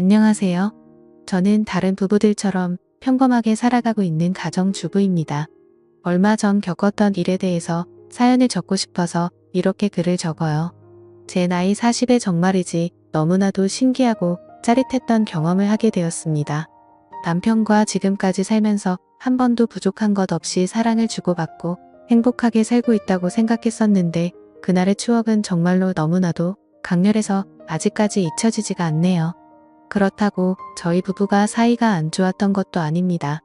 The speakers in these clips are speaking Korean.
안녕하세요. 저는 다른 부부들처럼 평범하게 살아가고 있는 가정주부입니다. 얼마 전 겪었던 일에 대해서 사연을 적고 싶어서 이렇게 글을 적어요. 제 나이 40에 정말이지 너무나도 신기하고 짜릿했던 경험을 하게 되었습니다. 남편과 지금까지 살면서 한 번도 부족한 것 없이 사랑을 주고받고 행복하게 살고 있다고 생각했었는데 그날의 추억은 정말로 너무나도 강렬해서 아직까지 잊혀지지가 않네요. 그렇다고 저희 부부가 사이가 안 좋았던 것도 아닙니다.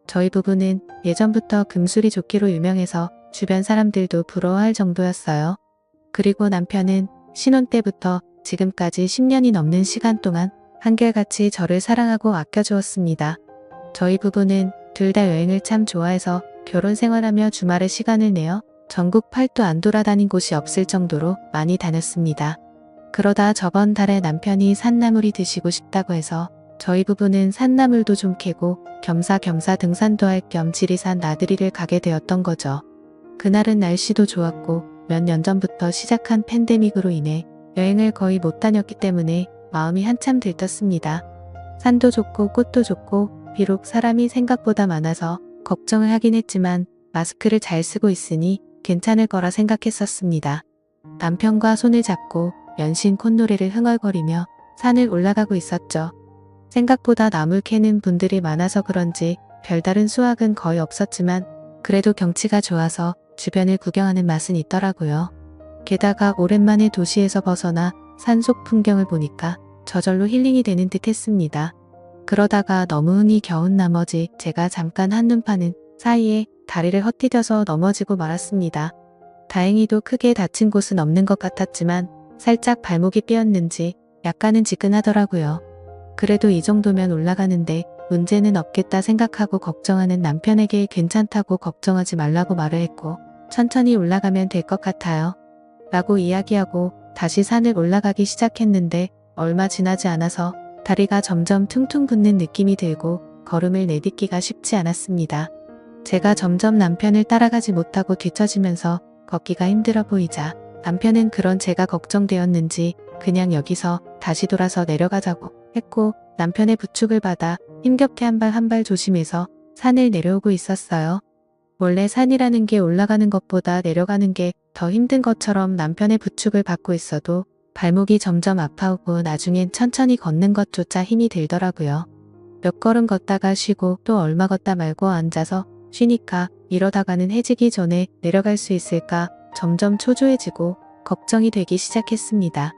저희 부부는 예전부터 금술이 좋기로 유명해서 주변 사람들도 부러워할 정도였어요. 그리고 남편은 신혼 때부터 지금까지 10년이 넘는 시간 동안 한결같이 저를 사랑하고 아껴주었습니다. 저희 부부는 둘 다 여행을 참 좋아해서 결혼 생활하며 주말에 시간을 내어 전국 팔도 안 돌아다닌 곳이 없을 정도로 많이 다녔습니다. 그러다 저번 달에 남편이 산나물이 드시고 싶다고 해서 저희 부부는 산나물도 좀 캐고 겸사겸사 등산도 할 겸 지리산 나들이를 가게 되었던 거죠. 그날은 날씨도 좋았고 몇 년 전부터 시작한 팬데믹으로 인해 여행을 거의 못 다녔기 때문에 마음이 한참 들떴습니다. 산도 좋고 꽃도 좋고 비록 사람이 생각보다 많아서 걱정을 하긴 했지만 마스크를 잘 쓰고 있으니 괜찮을 거라 생각했었습니다. 남편과 손을 잡고 연신 콧노래를 흥얼거리며 산을 올라가고 있었죠. 생각보다 나물 캐는 분들이 많아서 그런지 별다른 수확은 거의 없었지만 그래도 경치가 좋아서 주변을 구경하는 맛은 있더라고요. 게다가 오랜만에 도시에서 벗어나 산속 풍경을 보니까 저절로 힐링이 되는 듯 했습니다. 그러다가 너무 흥이 겨운 나머지 제가 잠깐 한눈 파는 사이에 다리를 헛디뎌서 넘어지고 말았습니다. 다행히도 크게 다친 곳은 없는 것 같았지만 살짝 발목이 삐었는지 약간은 지끈하더라고요. 그래도 이 정도면 올라가는데 문제는 없겠다 생각하고 걱정하는 남편에게 괜찮다고 걱정하지 말라고 말을 했고 천천히 올라가면 될 것 같아요. 라고 이야기하고 다시 산을 올라가기 시작했는데 얼마 지나지 않아서 다리가 점점 퉁퉁 붓는 느낌이 들고 걸음을 내딛기가 쉽지 않았습니다. 제가 점점 남편을 따라가지 못하고 뒤처지면서 걷기가 힘들어 보이자 남편은 그런 제가 걱정되었는지 그냥 여기서 다시 돌아서 내려가자고 했고 남편의 부축을 받아 힘겹게 한 발 한 발 조심해서 산을 내려오고 있었어요. 원래 산이라는 게 올라가는 것보다 내려가는 게 더 힘든 것처럼 남편의 부축을 받고 있어도 발목이 점점 아파오고 나중엔 천천히 걷는 것조차 힘이 들더라고요. 몇 걸음 걷다가 쉬고 또 얼마 걷다 말고 앉아서 쉬니까 이러다가는 해지기 전에 내려갈 수 있을까 점점 초조해지고 걱정이 되기 시작했습니다.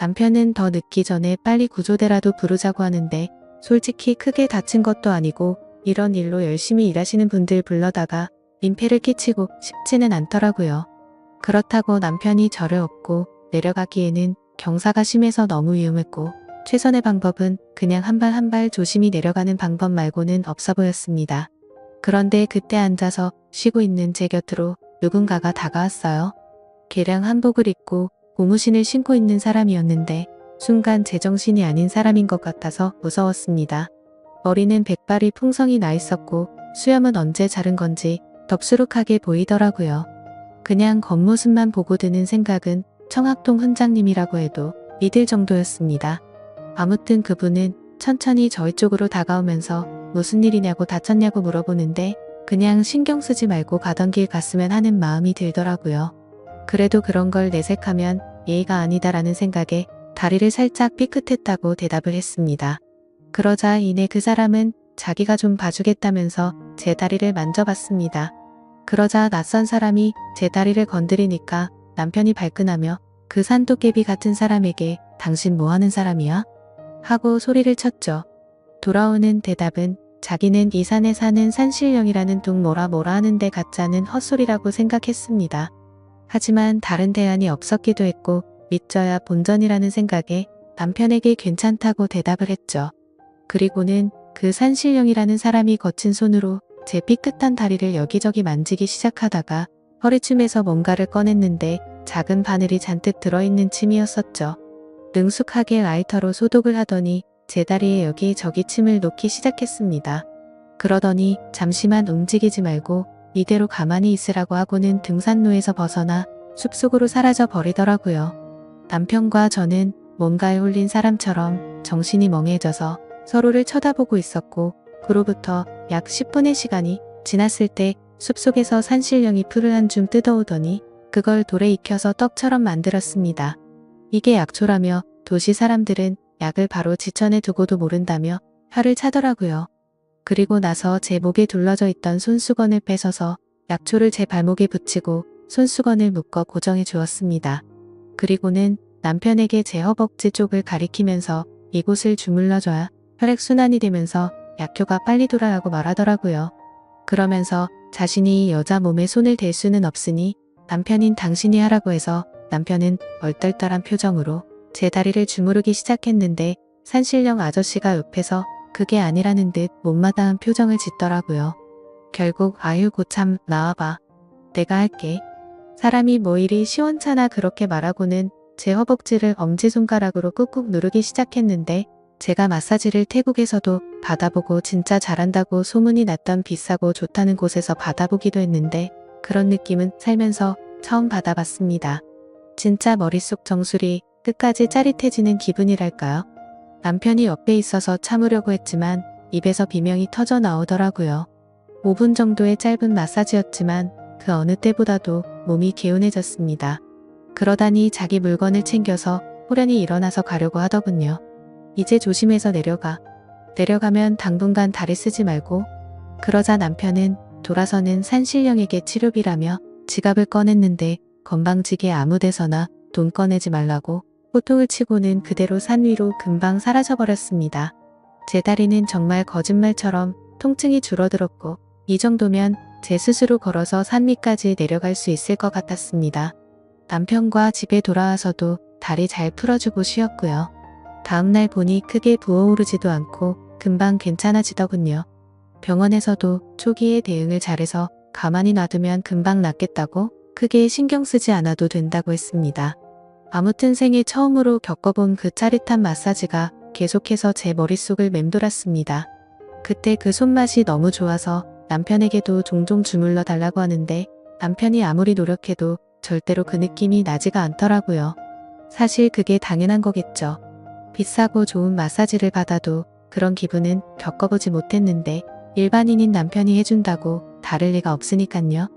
남편은 더 늦기 전에 빨리 구조대라도 부르자고 하는데 솔직히 크게 다친 것도 아니고 이런 일로 열심히 일하시는 분들 불러다가 민폐를 끼치고 싶지는 않더라고요. 그렇다고 남편이 저를 업고 내려가기에는 경사가 심해서 너무 위험했고 최선의 방법은 그냥 한 발 한 발 조심히 내려가는 방법 말고는 없어 보였습니다. 그런데 그때 앉아서 쉬고 있는 제 곁으로 누군가가 다가왔어요. 개량 한복을 입고 고무신을 신고 있는 사람이었는데 순간 제정신이 아닌 사람인 것 같아서 무서웠습니다. 머리는 백발이 풍성이 나 있었고 수염은 언제 자른 건지 덥수룩하게 보이더라고요. 그냥 겉모습만 보고 드는 생각은 청학동 훈장님이라고 해도 믿을 정도였습니다. 아무튼 그분은 천천히 저희 쪽으로 다가오면서 무슨 일이냐고 다쳤냐고 물어보는데 그냥 신경 쓰지 말고 가던 길 갔으면 하는 마음이 들더라고요. 그래도 그런 걸 내색하면 예의가 아니다라는 생각에 다리를 살짝 삐끗했다고 대답을 했습니다. 그러자 이내 그 사람은 자기가 좀 봐주겠다면서 제 다리를 만져봤습니다. 그러자 낯선 사람이 제 다리를 건드리니까 남편이 발끈하며 그 산도깨비 같은 사람에게 당신 뭐하는 사람이야? 하고 소리를 쳤죠. 돌아오는 대답은 자기는 이 산에 사는 산신령이라는 둥 뭐라 하는데 가짜는 헛소리라고 생각했습니다. 하지만 다른 대안이 없었기도 했고 믿져야 본전이라는 생각에 남편에게 괜찮다고 대답을 했죠. 그리고는 그 산신령이라는 사람이 거친 손으로 제 삐끗한 다리를 여기저기 만지기 시작하다가 허리춤에서 뭔가를 꺼냈는데 작은 바늘이 잔뜩 들어있는 침이었었죠. 능숙하게 라이터로 소독을 하더니 제 다리에 여기저기 침을 놓기 시작했습니다. 그러더니 잠시만 움직이지 말고 이대로 가만히 있으라고 하고는 등산로에서 벗어나 숲속으로 사라져 버리더라고요. 남편과 저는 뭔가에 홀린 사람처럼 정신이 멍해져서 서로를 쳐다보고 있었고 그로부터 약 10분의 시간이 지났을 때 숲속에서 산신령이 풀을 한 줌 뜯어오더니 그걸 돌에 익혀서 떡처럼 만들었습니다. 이게 약초라며 도시 사람들은 약을 바로 지천에 두고도 모른다며 혀를 차더라고요. 그리고 나서 제 목에 둘러져 있던 손수건을 뺏어서 약초를 제 발목에 붙이고 손수건을 묶어 고정해 주었습니다. 그리고는 남편에게 제 허벅지 쪽을 가리키면서 이곳을 주물러줘야 혈액순환이 되면서 약효가 빨리 돌아가고 말하더라고요. 그러면서 자신이 여자 몸에 손을 댈 수는 없으니 남편인 당신이 하라고 해서 남편은 얼떨떨한 표정으로 제 다리를 주무르기 시작했는데 산신령 아저씨가 옆에서 그게 아니라는 듯 못마다한 표정을 짓더라고요. 결국 아유 고참 나와봐. 내가 할게. 사람이 뭐 이리 시원찮아 그렇게 말하고는 제 허벅지를 엄지손가락으로 꾹꾹 누르기 시작했는데 제가 마사지를 태국에서도 받아보고 진짜 잘한다고 소문이 났던 비싸고 좋다는 곳에서 받아보기도 했는데 그런 느낌은 살면서 처음 받아봤습니다. 진짜 머릿속 정수리 끝까지 짜릿해지는 기분이랄까요? 남편이 옆에 있어서 참으려고 했지만 입에서 비명이 터져 나오더라고요. 5분 정도의 짧은 마사지였지만 그 어느 때보다도 몸이 개운해졌습니다. 그러다니 자기 물건을 챙겨서 호련히 일어나서 가려고 하더군요. 이제 조심해서 내려가. 내려가면 당분간 다리 쓰지 말고. 그러자 남편은 돌아서는 산신령에게 치료비라며 지갑을 꺼냈는데 건방지게 아무 데서나 돈 꺼내지 말라고 호통을 치고는 그대로 산 위로 금방 사라져버렸습니다. 제 다리는 정말 거짓말처럼 통증이 줄어들었고 이 정도면 제 스스로 걸어서 산 위까지 내려갈 수 있을 것 같았습니다. 남편과 집에 돌아와서도 다리 잘 풀어주고 쉬었고요. 다음날 보니 크게 부어오르지도 않고 금방 괜찮아지더군요. 병원에서도 초기에 대응을 잘해서 가만히 놔두면 금방 낫겠다고 크게 신경 쓰지 않아도 된다고 했습니다. 아무튼 생애 처음으로 겪어본 그 짜릿한 마사지가 계속해서 제 머릿속을 맴돌았습니다. 그때 그 손맛이 너무 좋아서 남편에게도 종종 주물러 달라고 하는데 남편이 아무리 노력해도 절대로 그 느낌이 나지가 않더라고요. 사실 그게 당연한 거겠죠. 비싸고 좋은 마사지를 받아도 그런 기분은 겪어보지 못했는데 일반인인 남편이 해준다고 다를 리가 없으니깐요.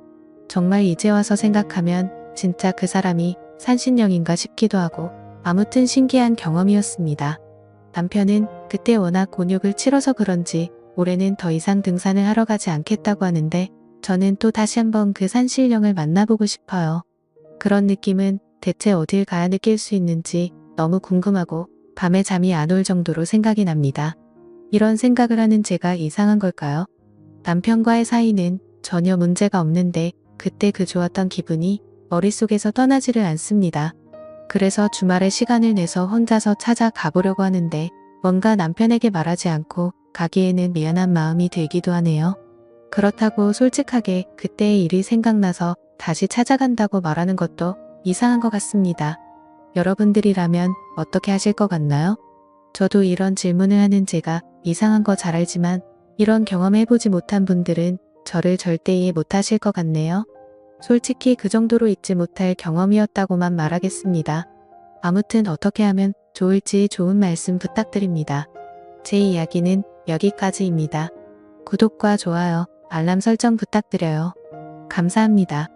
정말 이제 와서 생각하면 진짜 그 사람이 산신령인가 싶기도 하고 아무튼 신기한 경험이었습니다. 남편은 그때 워낙 곤욕을 치러서 그런지 올해는 더 이상 등산을 하러 가지 않겠다고 하는데 저는 또 다시 한번 그 산신령을 만나보고 싶어요. 그런 느낌은 대체 어딜 가야 느낄 수 있는지 너무 궁금하고 밤에 잠이 안 올 정도로 생각이 납니다. 이런 생각을 하는 제가 이상한 걸까요? 남편과의 사이는 전혀 문제가 없는데 그때 그 좋았던 기분이 머릿속에서 떠나지를 않습니다. 그래서 주말에 시간을 내서 혼자서 찾아가보려고 하는데 뭔가 남편에게 말하지 않고 가기에는 미안한 마음이 들기도 하네요. 그렇다고 솔직하게 그때의 일이 생각나서 다시 찾아간다고 말하는 것도 이상한 것 같습니다. 여러분들이라면 어떻게 하실 것 같나요? 저도 이런 질문을 하는 제가 이상한 거 잘 알지만 이런 경험해보지 못한 분들은 저를 절대 이해 못하실 것 같네요. 솔직히 그 정도로 잊지 못할 경험이었다고만 말하겠습니다. 아무튼 어떻게 하면 좋을지 좋은 말씀 부탁드립니다. 제 이야기는 여기까지입니다. 구독과 좋아요, 알람 설정 부탁드려요. 감사합니다.